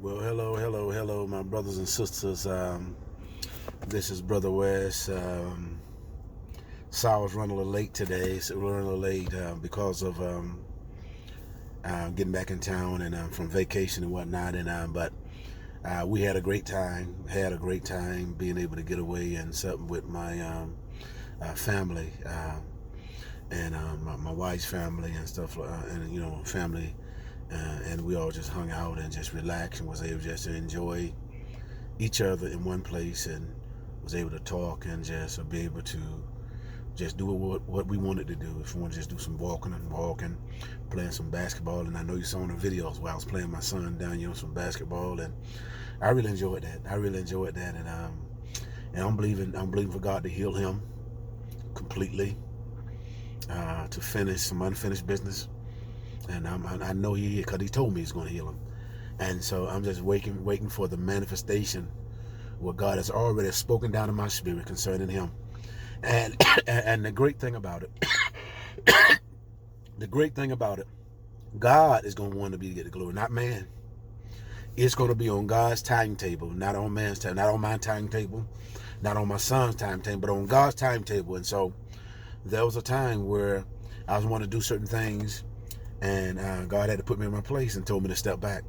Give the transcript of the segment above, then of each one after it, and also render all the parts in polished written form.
Well, hello, my brothers and sisters. This is Brother West. Sorry I was running a little late today. So we're running a little late because of getting back in town and from vacation and whatnot. But we had a great time. Being able to get away and something with my family and my wife's family and stuff, and family. And we all just hung out and just relaxed and was able just to enjoy each other in one place and was able to talk and just be able to just do what we wanted to do. If we wanted to just do some walking, playing some basketball. And I know you saw in the videos where I was playing my son down, some basketball, and I really enjoyed that. And I'm believing for God to heal him completely, to finish some unfinished business. And I know he, because he told me he's going to heal him. And so I'm just waiting for the manifestation what God has already spoken down in my spirit concerning him. And the great thing about it, God is going to want to get the glory, not man. It's going to be on God's timetable, not on man's time, not on my timetable, not on my son's timetable, but on God's timetable. And so there was a time where I was wanting to do certain things, and God had to put me in my place and told me to step back.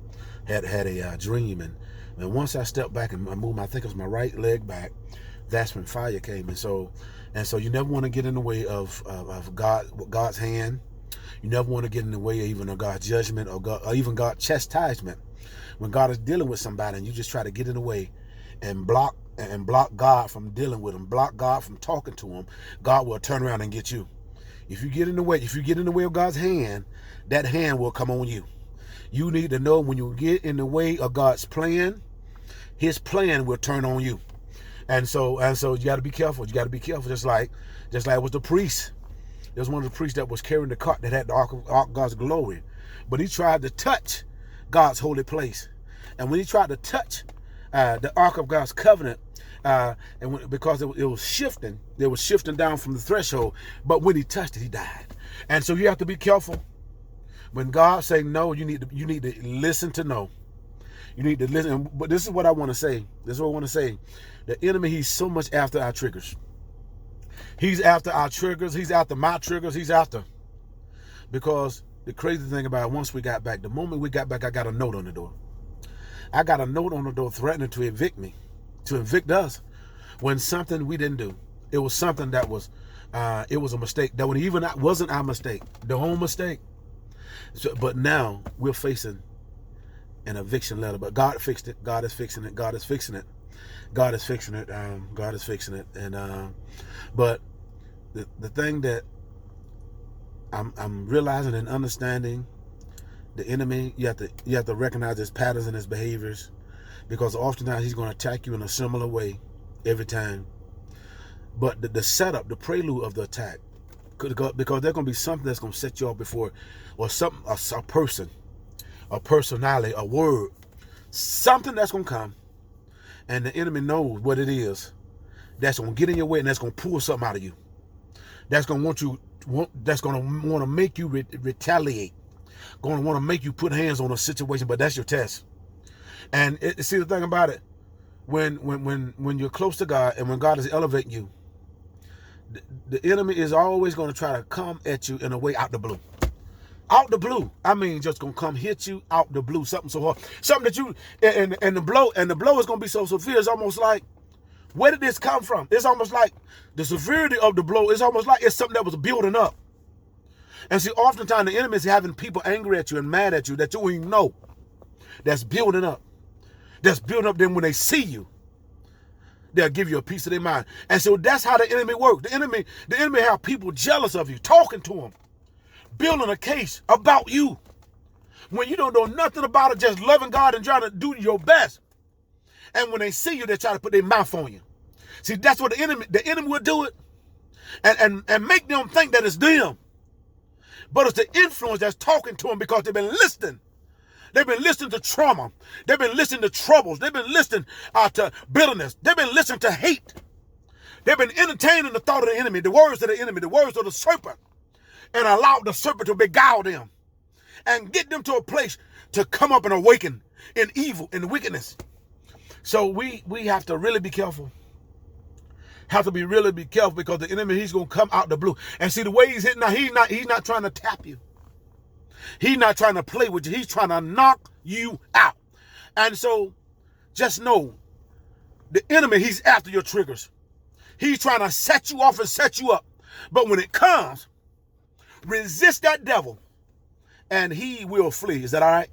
Had a dream, and once I stepped back and I moved, I think it was my right leg back, that's when fire came. And so you never want to get in the way of God's hand. You never want to get in the way even of God's judgment or even God's chastisement. When God is dealing with somebody and you just try to get in the way and block God from dealing with him, block God from talking to him, God will turn around and get you. If you get in the way of God's hand, that hand will come on you. You need to know when you get in the way of God's plan, his plan will turn on you. And so you got to be careful. Just like it was the priest. There was one of the priests that was carrying the cart that had the ark of God's glory. But he tried to touch God's holy place. And when he tried to touch the ark of God's covenant, because it was shifting, down from the threshold. But when he touched it, he died. And so you have to be careful. When God say no, you need to listen to no. You need to listen. But this is what I want to say. The enemy, he's so much after our triggers. He's after our triggers. He's after my triggers. Because the crazy thing about it, once we got back, the moment we got back, I got a note on the door. I got a note on the door threatening to evict me, to evict us, when something we didn't do. It was something that was, it was a mistake. That wasn't our mistake, the whole mistake. So, but now we're facing an eviction letter. But God fixed it. God is fixing it. And but the thing that I'm realizing and understanding, the enemy, you have to recognize his patterns and his behaviors, because oftentimes he's going to attack you in a similar way every time. But the setup, the prelude of the attack, because there's going to be something that's going to set you off before, or something, a person, a personality, a word, something that's going to come, and the enemy knows what it is that's going to get in your way, and that's going to pull something out of you. That's going to want to make you retaliate. Going to want to make you put hands on a situation, but that's your test. And see, the thing about it, when you're close to God and when God is elevating you, the enemy is always going to try to come at you in a way out the blue. Out the blue. I mean, just going to come hit you out the blue. Something so hard. Something that you, and the blow is going to be so severe. It's almost like, where did this come from? It's almost like the severity of the blow. It's almost like it's something that was building up. And see, oftentimes the enemy is having people angry at you and mad at you that you don't even know. That's building up. Then when they see you, they'll give you a piece of their mind. And so that's how the enemy works. The enemy have people jealous of you, talking to them, building a case about you, when you don't know nothing about it, just loving God and trying to do your best. And when they see you, they try to put their mouth on you. See, that's what the enemy will do it, and make them think that it's them. But it's the influence that's talking to them, because they've been listening. They've been listening to trauma. They've been listening to troubles. They've been listening to bitterness. They've been listening to hate. They've been entertaining the thought of the enemy, the words of the enemy, the words of the serpent, and allowed the serpent to beguile them and get them to a place to come up and awaken in evil, in wickedness. So we have to really be careful. Have to really be careful, because the enemy, he's going to come out the blue. And see, the way he's hitting now, he's not trying to tap you. He's not trying to play with you. He's trying to knock you out. And so just know, the enemy, he's after your triggers. He's trying to set you off and set you up. But when it comes, resist that devil and he will flee. Is that all right?